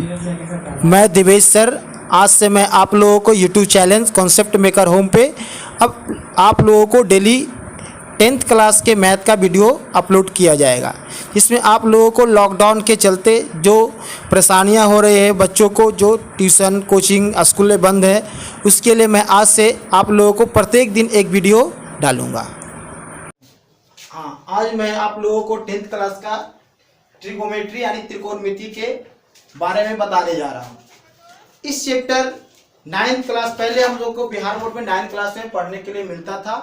मैं दिवेश सर, आज से मैं आप लोगों को YouTube challenge concept maker home पे अब आप लोगों को डेली 10th क्लास के मैथ का वीडियो अपलोड किया जाएगा। इसमें आप लोगों को लॉकडाउन के चलते जो परेशानियां हो रही है बच्चों को, जो ट्यूशन कोचिंग स्कूलें बंद है, उसके लिए मैं आज से आप लोगों को प्रत्येक दिन एक वीडियो डालूँगा। हाँ, आज मैं आप लोगों को 10th क्लास का ट्रिगोमेट्री यानी त्रिकोणमिति के बारे में बताने जा रहा हूँ। इस चैप्टर 9th क्लास, पहले हम लोग को बिहार बोर्ड में 9th क्लास में पढ़ने के लिए मिलता था।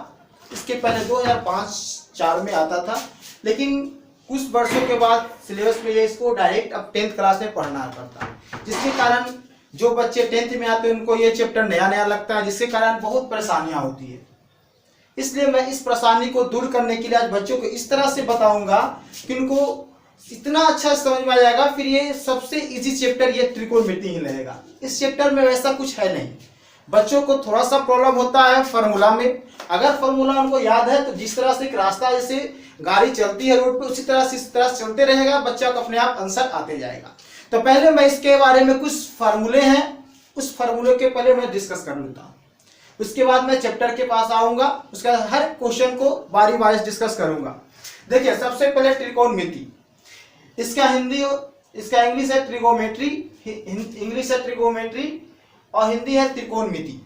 इसके पहले 2005-04 में आता था, लेकिन कुछ वर्षों के बाद सिलेबस में ये इसको डायरेक्ट अब 10th क्लास में पढ़ना पड़ता है, जिसके कारण जो बच्चे 10th में आते हैं उनको ये चैप्टर नया नया लगता है, जिसके कारण बहुत परेशानियां होती है। इसलिए मैं इस परेशानी को दूर करने के लिए आज बच्चों को इस तरह से बताऊंगा कि उनको इतना अच्छा समझ में आ जाएगा। फिर ये सबसे इजी चैप्टर ये त्रिकोणमिति ही रहेगा। इस चैप्टर में वैसा कुछ है नहीं। बच्चों को थोड़ा सा प्रॉब्लम होता है फार्मूला में। अगर फार्मूला उनको याद है तो जिस तरह से एक रास्ता जैसे गाड़ी चलती है रोड पे, उसी तरह से इस तरह चलते रहेगा, बच्चा को अपने आप आंसर आते जाएगा। तो पहले मैं इसके बारे में कुछ फार्मूले हैं, उस फार्मूले के पहले मैं डिस्कस कर लेता हूँ। उसके बाद मैं चैप्टर के पास आऊंगा, उसका हर क्वेश्चन को बारी बारी डिस्कस करूंगा। देखिए, सबसे पहले त्रिकोणमिति, इसका इंग्लिश है ट्रिगोमेट्री, इंग्लिश है ट्रिगोमेट्री और हिंदी है त्रिकोणमिति।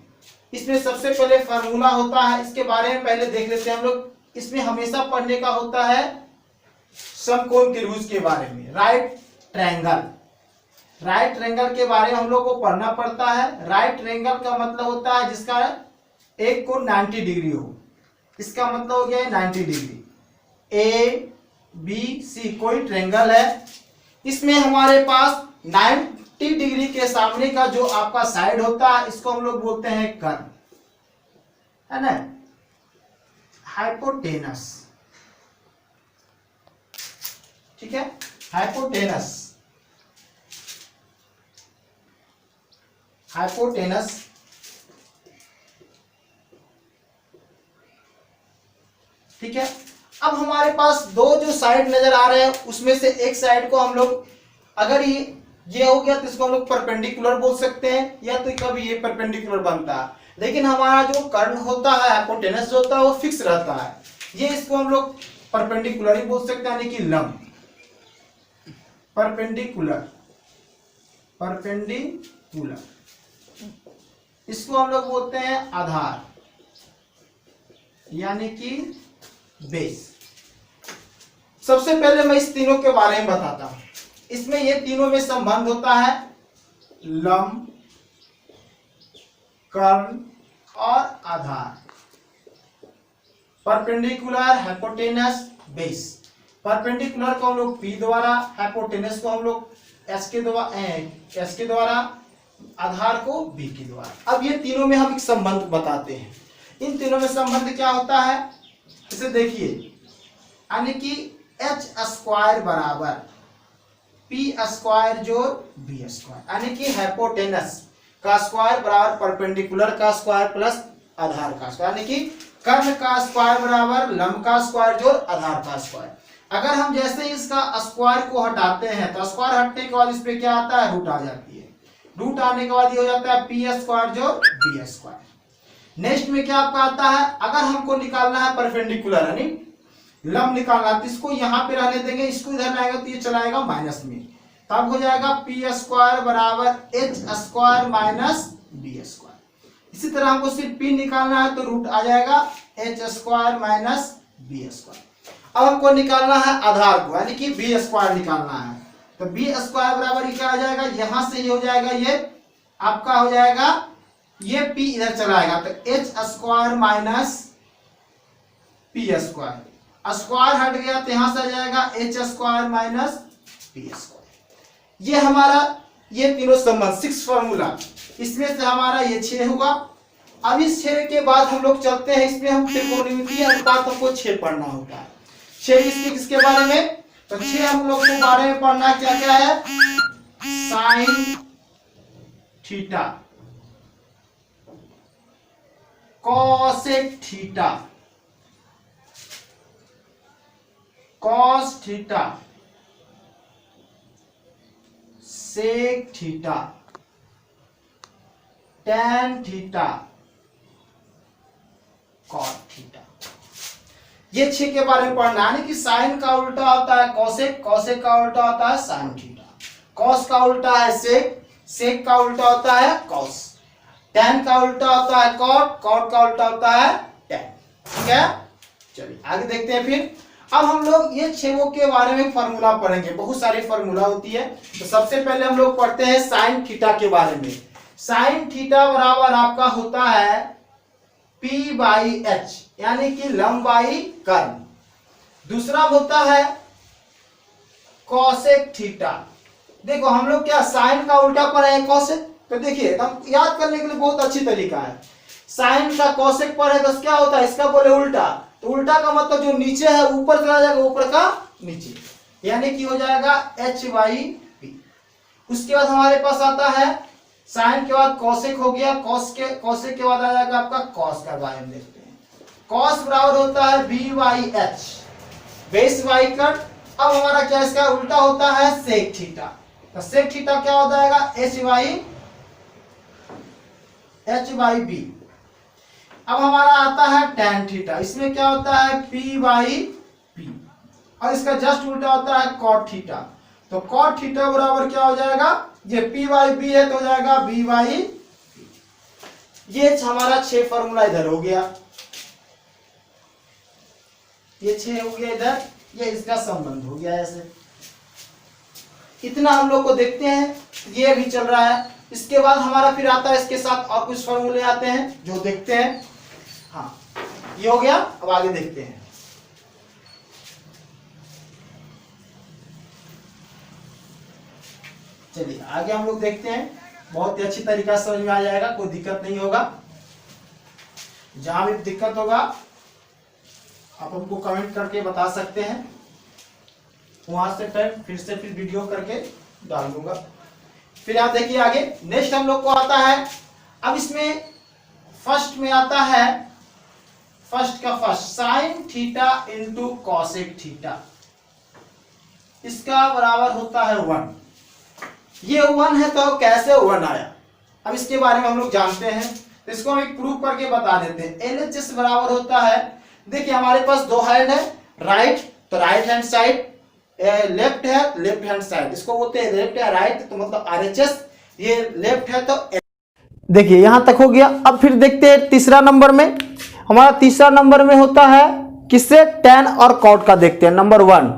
इसमें सबसे पहले फार्मूला होता है, इसके बारे में पहले देख लेते हैं हम लोग। इसमें हमेशा पढ़ने का होता है समकोण त्रिभुज के बारे में, राइट ट्रायंगल। राइट ट्रायंगल के बारे में हम लोग को पढ़ना पड़ता है। राइट ट्रायंगल का मतलब होता है जिसका एक कोण 90 डिग्री हो, इसका मतलब हो गया 90 डिग्री। ए बी सी कोई ट्रायंगल है, इसमें हमारे पास 90 डिग्री के सामने का जो आपका साइड होता है, इसको हम लोग बोलते हैं कर्ण, है ना, हाइपोटेनस। ठीक है, हाइपोटेनस, हाइपोटेनस। ठीक है, अब हमारे पास दो जो साइड नजर आ रहे हैं, उसमें से एक साइड को हम लोग, अगर ये हो गया तो इसको हम लोग परपेंडिकुलर बोल सकते हैं, या तो कभी ये परपेंडिकुलर बनता है। लेकिन हमारा जो कर्ण होता है, हाइपोटेनस जो होता है, वो फिक्स रहता है। ये इसको हम लोग परपेंडिकुलर ही बोल सकते हैं, यानी कि लंब, परपेंडिकुलर, परपेंडिकुलर। इसको हम लोग बोलते हैं आधार, यानी कि बेस। सबसे पहले मैं इस तीनों के बारे में बताता हूं। इसमें ये तीनों में संबंध होता है लंब, कर्ण और आधार। Perpendicular, hypotenuse, base. परपेंडिकुलर को हम लोग P द्वारा, हाइपोटेनस को हम लोग S के द्वारा, आधार को B के द्वारा। अब ये तीनों में हम एक संबंध बताते हैं। इन तीनों में संबंध क्या होता है, इसे देखिए, यानी कि h स्क्वायर बराबर p स्क्वायर जोड़ b स्क्वायर, यानी कि हाइपोटेनस का स्क्वायर बराबर परपेंडिकुलर का स्क्वायर प्लस आधार का स्क्वायर, यानी कि कर्ण का स्क्वायर बराबर लंब का स्क्वायर जोड़ आधार का स्क्वायर। अगर हम जैसे इसका स्क्वायर को हटाते हैं तो स्क्वायर हटने के बाद इस पे क्या आता है, रूट आ जाती है। रूट आने के बाद ये हो जाता है p स्क्वायर जोड़ b स्क्वायर। नेक्स्ट में क्या आपका आता है, अगर हमको निकालना है परपेंडिकुलर यानी लंब निकालना, तो इसको यहाँ पे रहने देंगे, इसको इधर लाएगा तो ये चलाएगा माइनस में, तब हो जाएगा p स्क्वायर बराबर h square minus b square. इसी तरह हमको सिर्फ p निकालना है तो रूट आ जाएगा h square minus b square. अब हमको निकालना है आधार को, यानी कि b स्क्वायर निकालना है, तो b स्क्वायर बराबर क्या आ जाएगा, यहां से ये हो जाएगा, ये आपका हो जाएगा, ये p इधर चलाएगा तो h square minus p square. Square हट गया तो यहां से आ जाएगा h square minus p square. ये हमारा ये तीनों संबंध 6 फॉर्मूला, इसमें से हमारा ये 6 होगा। अब इस 6 के बाद हम लोग चलते हैं, इसमें हम त्रिकोणमिति अनुपात हमको 6 पढ़ना होता है। 6 किसके बारे में, तो 6 हम लोग के बारे में पढ़ना क्या क्या है, sine theta, cosec theta, cos theta, sec theta, tan theta, cot theta. ये 6 के बारे में पढ़ना है कि साइन का उल्टा होता है कॉसेक, कॉसेक का उल्टा होता है साइन थीटा, कॉस का उल्टा है सेक, सेक का उल्टा होता है कॉस, टेन का उल्टा होता है कॉट, कॉट का उल्टा होता है टेन। ठीक है, चलिए आगे देखते हैं। फिर अब हम लोग ये 6 के बारे में फॉर्मूला पढ़ेंगे, बहुत सारी फॉर्मूला होती है। तो सबसे पहले हम लोग पढ़ते हैं साइन थीटा के बारे में। साइन थीटा बराबर आपका होता है P/H, यानी कि लंबाई कर्व। दूसरा होता है कॉसेक थीटा। देखो हम लोग क्या साइन का उल्टा पर है कॉसेक, तो देखिए एकदम याद करने के लिए बहुत अच्छी तरीका है। साइन का कॉसेक पर है तो क्या होता है, इसका बोले उल्टा, तो उल्टा का मतलब जो नीचे है ऊपर चला जाएगा, ऊपर का नीचे, यानी कि हो जाएगा H/P। उसके बाद हमारे पास आता है साइन के बाद कॉसेक हो गया, कॉसेक के बाद आ जाएगा आपका कॉस का बारे में देखते हैं। कॉस बराबर होता है B/H, बेस बाई कट। अब हमारा क्या इसका उल्टा होता है सेक थीटा, तो सेक थीटा क्या हो जाएगा H/B। अब हमारा आता है टेन थीटा, इसमें क्या होता है P/P, और इसका जस्ट उल्टा होता है कॉट थीटा। तो कॉट थीटा बराबर क्या हो जाएगा, ये P/B है तो हो जाएगा B/P। ये हमारा 6 फॉर्मूला इधर हो गया, ये 6 हो गया इधर, ये इसका संबंध हो गया ऐसे। इतना हम लोग को देखते हैं, ये भी चल रहा है। इसके बाद हमारा फिर आता है इसके साथ और कुछ फॉर्मूले आते हैं जो देखते हैं। हाँ ये हो गया, अब आगे देखते हैं। चलिए आगे हम लोग देखते हैं, बहुत ही अच्छी तरीका से समझ में आ जाएगा, कोई दिक्कत नहीं होगा। जहां भी दिक्कत होगा आप हमको कमेंट करके बता सकते हैं, वहां से फिर से वीडियो करके डाल दूंगा। फिर आप देखिए आगे नेक्स्ट हम लोग को आता है, अब इसमें फर्स्ट में आता है, फर्स्ट का first sine theta into cosec theta, इसका बराबर होता है 1। ये 1 है तो कैसे 1 आया, अब इसके बारे में हम लोग जानते हैं, तो इसको हम एक प्रूफ करके बता देते हैं। LHS बराबर होता है, देखिए हमारे पास 2 हैंड है, राइट तो राइट हैंड साइड, लेफ्ट है लेफ्ट हैंड साइड, इसको बोलते हैं लेफ्ट या राइट, तो मतलब RHS, ये लेफ्ट है तो देखिए यहां तक हो गया। अब फिर देखते हैं तीसरा नंबर में, हमारा तीसरा नंबर में होता है किससे, टेन और कॉट का देखते हैं। Number 1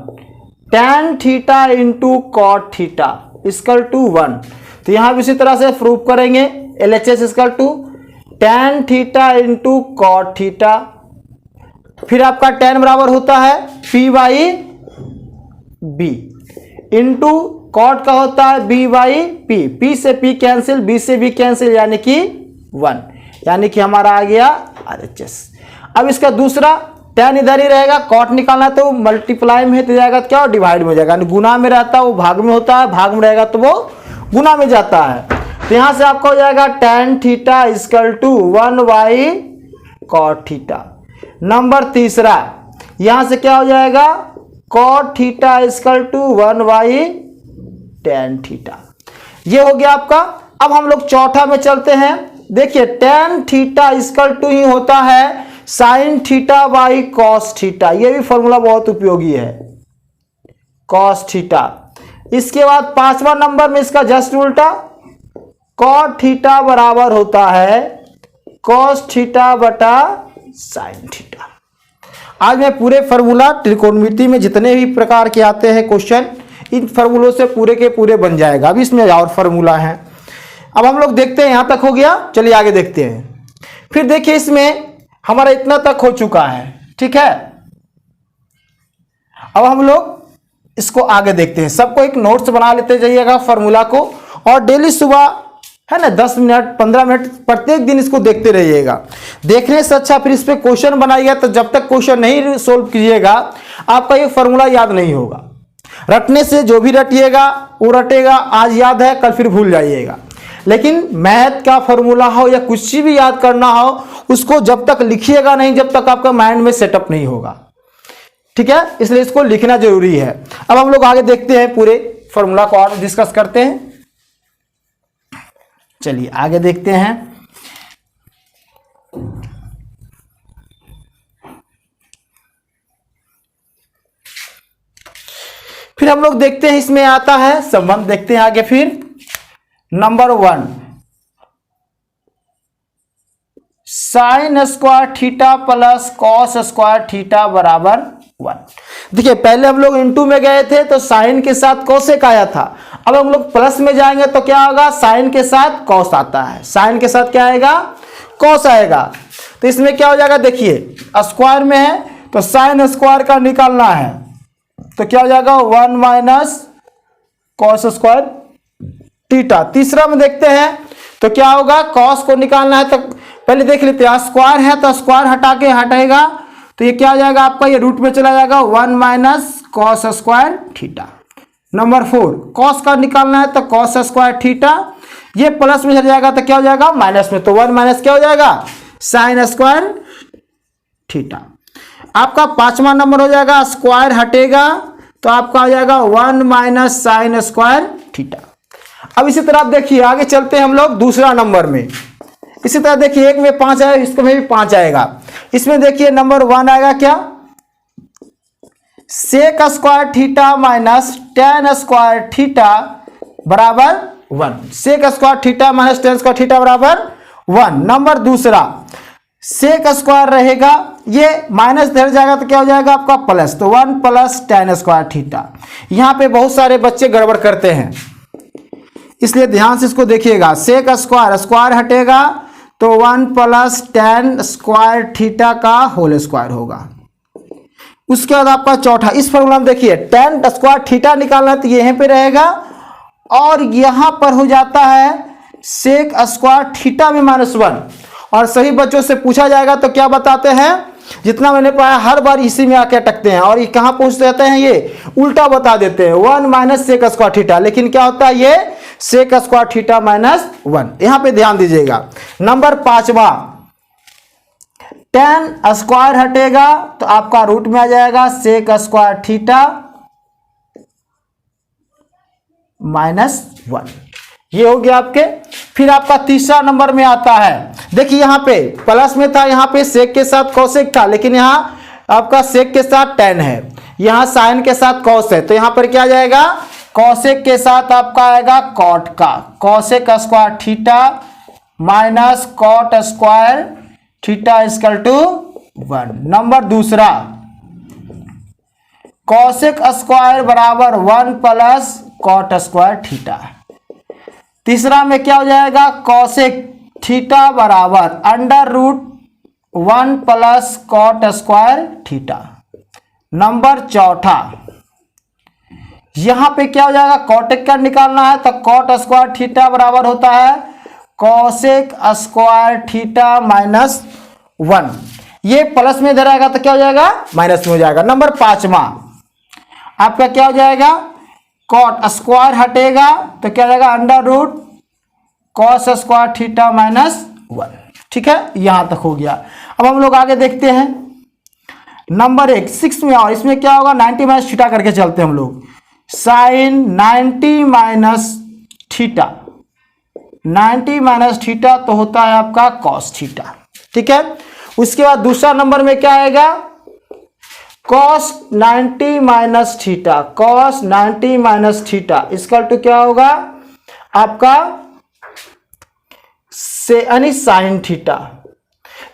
tan theta into cot theta equal to 1, तो यहां भी इसी तरह से प्रूफ करेंगे। LHS equal to tan theta into cot theta, फिर आपका टेन बराबर होता है P/B इंटू कॉट का होता है B/P, P से P कैंसिल, B से B कैंसिल, यानी कि 1, यानी कि हमारा आ गया RHS। अब इसका दूसरा टेन इधर ही रहेगा, कॉट निकालना तो मल्टीप्लाई में तो जाएगा तो क्या डिवाइड में हो जाएगा, गुना में रहता है वो भाग में होता है, भाग में रहेगा तो वो गुना में जाता है। तो यहां से आपका हो जाएगा टेन थीटा इक्वल टू 1/कॉट थीटा। नंबर तीसरा यहां से क्या हो जाएगा, cot theta equal to 1/tan theta. ये हो गया आपका। अब हम लोग चौथा में चलते हैं, देखिए tan थीटा इक्वल टू ही होता है sine theta by cos theta, ये भी फॉर्मूला बहुत उपयोगी है, कॉस थीटा। इसके बाद 5वां नंबर में इसका जस्ट उल्टा, कॉट थीटा बराबर होता है कॉस थीटा बटा साइन थीटा। आज मैं पूरे फार्मूला त्रिकोणमिति में जितने भी प्रकार के आते हैं क्वेश्चन, इन फार्मूलों से पूरे के पूरे बन जाएगा। अभी इसमें और फार्मूला है। अब हम लोग देखते हैं, यहां तक हो गया, चलिए आगे देखते हैं। फिर देखिए इसमें हमारा इतना तक हो चुका है, ठीक है। अब हम लोग इसको आगे देखते हैं। सबको एक नोट्स बना लेते जाइएगा फार्मूला को, और डेली सुबह है ना 10 मिनट 15 मिनट प्रत्येक दिन इसको देखते रहिएगा। देखने से अच्छा फिर इस पे क्वेश्चन बनाइएगा, तो जब तक क्वेश्चन नहीं सोल्व कीजिएगा आपका ये फार्मूला याद नहीं होगा। रटने से जो भी रटिएगा वो रटेगा, आज याद है कल फिर भूल जाइएगा। लेकिन मैथ का फार्मूला हो या कुछ भी याद करना हो, उसको जब तक लिखिएगा नहीं, जब तक आपका माइंड में सेटअप नहीं होगा, ठीक है। इसलिए इसको लिखना जरूरी है। अब हम लोग आगे देखते हैं, पूरे फार्मूला को और डिस्कस करते हैं। चलिए आगे देखते हैं। फिर हम लोग देखते हैं, इसमें आता है संबंध, देखते हैं आगे। फिर number 1, sine square theta plus cos square theta बराबर 1। देखिए पहले हम लोग इनटू में गए थे तो साइन के साथ कोसेक आया था। अब हम लोग प्लस में जाएंगे तो क्या होगा, साइन के साथ कॉस आता है। साइन के साथ क्या आएगा, कॉस आएगा। तो इसमें क्या हो जाएगा, देखिए स्क्वायर में है तो साइन स्क्वायर का निकालना है तो क्या हो जाएगा 1 माइनस कॉस स्क्वायर थीटा। तीसरा में देखते हैं तो क्या होगा, कॉस को निकालना है तो पहले देख लेते हैं, स्क्वायर है तो स्क्वायर हटा के हटेगा तो ये क्या हो जाएगा आपका, ये रूट में चला जाएगा 1 minus cos square theta. Number 4, cos का निकालना है तो कॉस स्क्वायर थीटा, ये प्लस में चला जाएगा तो क्या हो जाएगा माइनस में, तो 1 माइनस क्या हो जाएगा साइन स्क्वायर थीटा। आपका 5वां नंबर हो जाएगा, स्क्वायर हटेगा तो आपका हो जाएगा 1 माइनस साइन स्क्वायर थीटा। अब इसी तरह आप देखिए आगे चलते हैं हम लोग दूसरा नंबर में। इसी तरह देखिए एक में 5 आएगा, इसको में भी 5 आएगा। इसमें देखिए नंबर 1 आएगा क्या, sec square theta minus tan square theta बराबर 1। Sec square theta minus tan square theta बराबर 1। नंबर दूसरा, सेक स्क्वायर रहेगा, ये माइनस धर जाएगा तो क्या हो जाएगा आपका प्लस, तो 1 प्लस टेन स्क्वायर थीटा। यहां पे बहुत सारे बच्चे गड़बड़ करते हैं इसलिए ध्यान से इसको देखिएगा। सेक स्क्वायर, स्क्वायर हटेगा तो 1 प्लस टेन स्क्वायर थीटा का होल स्क्वायर होगा। उसके बाद आपका चौथा, इस फॉर्मूला में देखिए टेन स्क्वायर थीटा निकालना है तो यहीं पे रहेगा और यहां पर हो जाता है सेक स्क्वायर थीटा में -1। और सही बच्चों से पूछा जाएगा तो क्या बताते हैं, जितना मैंने पढ़ा हर बार इसी में आके अटकते हैं और ये कहां पहुंच जाते हैं, ये उल्टा बता देते हैं 1 माइनस सेक स्क्वायर थीटा, लेकिन क्या होता है ये सेक स्क्वायर थीटा -1। यहां पे ध्यान दीजिएगा। नंबर 5वां, टेन स्क्वायर हटेगा तो आपका रूट में आ जाएगा सेक स्क्वायर थीटा -1। ये हो गया आपके। फिर आपका तीसरा नंबर में आता है, देखिए यहां पे प्लस में था, यहां पे सेक के साथ कोसेक था, लेकिन यहां आपका सेक के साथ टेन है, यहां साइन के साथ कॉस है, तो यहां पर क्या आ जाएगा, कॉसेक के साथ आपका आएगा कॉट का, cosec square theta minus cot square theta equal to 1। Number दूसरा, कॉसेक स्क्वायर बराबर 1 प्लस कॉट स्क्वायर थीटा। तीसरा में क्या हो जाएगा, कॉसेक थीटा बराबर under root 1 plus cot square theta. Number चौथा, यहां पे क्या हो जाएगा, कॉटेक का निकालना है तो कॉट स्क्वायर थीटा बराबर होता है कॉसेक स्क्वायर थीटा -1। ये प्लस में इधर आएगा तो क्या हो जाएगा माइनस में हो जाएगा। नंबर 5वां आपका क्या हो जाएगा, कॉट स्क्वायर हटेगा तो क्या हो जाएगा under root cos square theta -1। ठीक है, यहां तक हो गया। अब हम लोग आगे देखते हैं नंबर 1 6 में, और इसमें क्या होगा 90 माइनस थीटा करके चलते हैं हम लोग। Sine 90 minus theta, 90 minus theta तो होता है आपका कॉस थीटा। ठीक है, उसके बाद दूसरा नंबर में क्या आएगा, cos 90 minus theta, cos 90 minus theta इसका टू क्या होगा आपका से यानी साइन थीटा।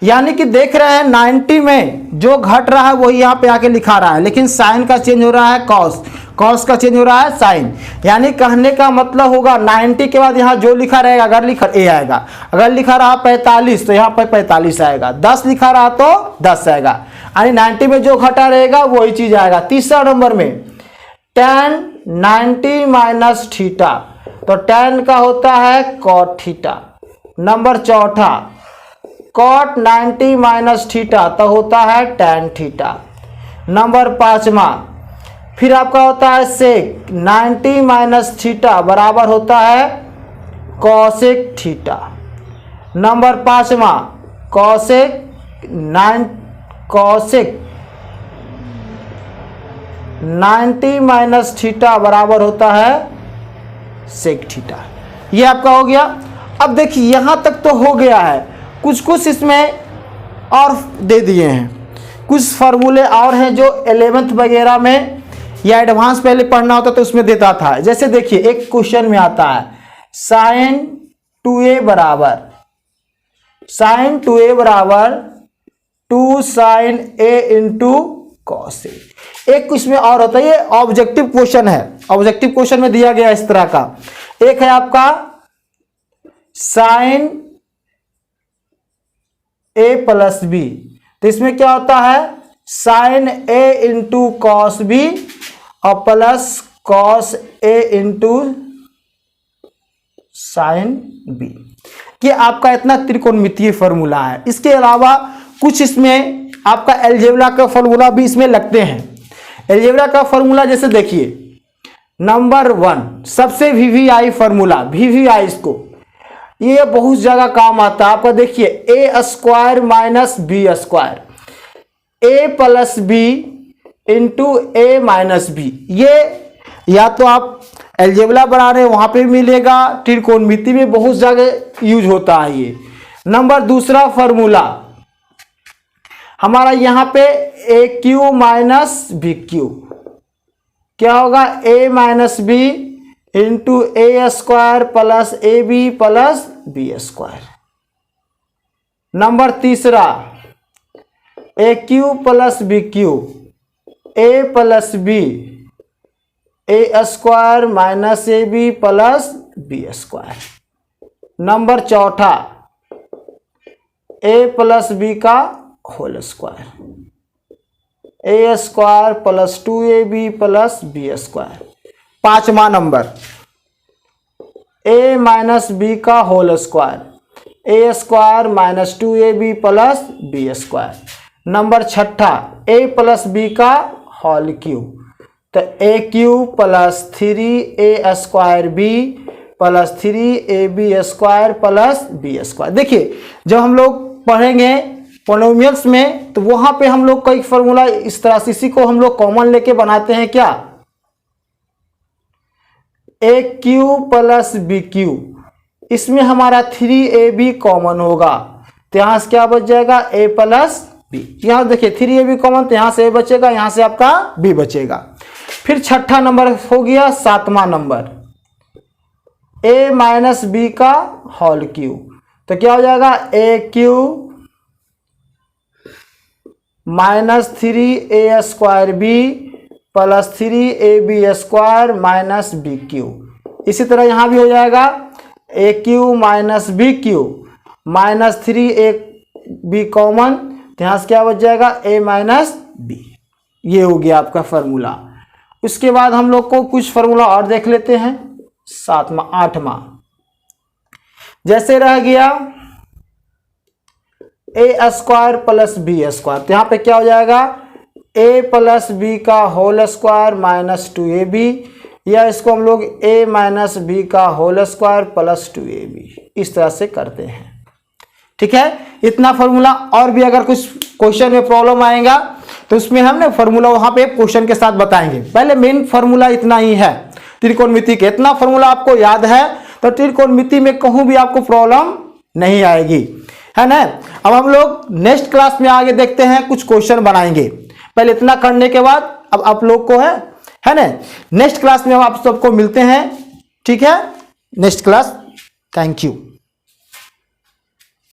यानी कि देख रहे हैं 90 में जो घट रहा है वही यहां पे आके लिखा रहा है, लेकिन साइन का चेंज हो रहा है कॉस, कॉस का चेंज हो रहा है साइन। यानी कहने का मतलब होगा 90 के बाद यहां जो लिखा रहेगा, अगर लिखा ए आएगा, अगर लिखा रहा 45 तो यहां पर 45 आएगा, 10 लिखा रहा तो 10 आएगा, यानी 90 में जो घटा रहेगा वही चीज आएगा। तीसरा नंबर में tan 90 माइनस थीटा, तो tan का होता है कॉट थीटा। नंबर चौथा, कॉट 90 माइनस थीटा तो होता है tan थीटा। नंबर 5वां, फिर आपका होता है सेक 90 माइनस थीटा बराबर होता है कॉसेक थीटा। नंबर 5वां, कॉसेक 90 माइनस थीटा बराबर होता है सेक थीटा। ये आपका हो गया। अब देखिए यहाँ तक तो हो गया है, कुछ कुछ इसमें और दे दिए हैं, कुछ फार्मूले और हैं जो 11th वगैरह में या एडवांस पहले पढ़ना होता तो उसमें देता था। जैसे देखिए एक क्वेश्चन में आता है sin 2a बराबर 2 sin a into cos a। एक इसमें और होता है, ये ऑब्जेक्टिव क्वेश्चन है, ऑब्जेक्टिव क्वेश्चन में दिया गया इस तरह का। एक है आपका sin a प्लस b, तो इसमें क्या होता है sin a into cos b और plus cos a into sin b। ये आपका इतना त्रिकोणमितीय फॉर्मूला है। इसके अलावा कुछ इसमें आपका अलजेब्रा का फॉर्मूला भी इसमें लगते हैं। अलजेब्रा का फॉर्मूला जैसे देखिए नंबर 1 सबसे वीवीआई फॉर्मूला, वीवीआई इसको ये बहुत जगह काम आता है आपका। देखिए ए स्क्वायर माइनस बी स्क्वायर, ए प्लस बी इंटू ए माइनस बी, ये या तो आप अलजेब्रा बना रहे वहां पे मिलेगा, त्रिकोणमिति में बहुत जगह यूज होता है ये। नंबर दूसरा फॉर्मूला हमारा यहाँ पे A cube minus B cube, क्या होगा A minus B into A square plus A B plus B square. Number तीसरा A cube plus B cube, A plus B A square minus A B plus B square. Number चौथा A plus B का whole square, A square plus 2ab plus B square. पांचवा number A minus B का whole square, A square minus 2ab plus B square. Number छठा A plus B का whole cube, तो A cube plus 3a square B plus 3ab square plus B square. देखिए जब हम लोग पढ़ेंगे polynomials में तो वहां पे हम लोग कई फॉर्मूला इस तरह से, इसी को हम लोग कॉमन लेके बनाते हैं क्या, ए क्यू प्लस बी क्यू, इसमें हमारा 3ab कॉमन होगा तो यहां से क्या बच जाएगा a प्लस बी। यहां देखिए 3ab कॉमन तो यहां से a बचेगा, यहां से आपका b बचेगा। फिर छठा नंबर हो गया, सातवां नंबर a माइनस बी का होल क्यूब, तो क्या हो जाएगा A cube minus 3a square B plus 3ab square minus B cube. इसी तरह यहां भी हो जाएगा A cube minus B cube minus 3ab common, तो यहां से क्या बच जाएगा a माइनस बी। ये हो गया आपका फॉर्मूला। उसके बाद हम लोग को कुछ फॉर्मूला और देख लेते हैं। आठवां जैसे रह गया ए स्क्वायर प्लस बी स्क्वायर, तो यहाँ पे क्या हो जाएगा ए प्लस बी का होल स्क्वायर माइनस 2ab, या इसको हम लोग ए माइनस बी का होल स्क्वायर प्लस 2ab, इस तरह से करते हैं। ठीक है, इतना फॉर्मूला। और भी अगर कुछ क्वेश्चन में प्रॉब्लम आएगा तो उसमें हम ना फॉर्मूला वहां पे क्वेश्चन के साथ बताएंगे। पहले मेन फॉर्मूला इतना ही है त्रिकोणमिति के, इतना फॉर्मूला आपको याद है तो त्रिकोणमिति में कहूं भी आपको प्रॉब्लम नहीं आएगी, है ना। अब हम लोग नेक्स्ट क्लास में आगे देखते हैं, कुछ क्वेश्चन बनाएंगे। पहले इतना करने के बाद अब आप लोग को है ना, नेक्स्ट क्लास में हम आप सबको मिलते हैं। ठीक है, नेक्स्ट क्लास। Thank you.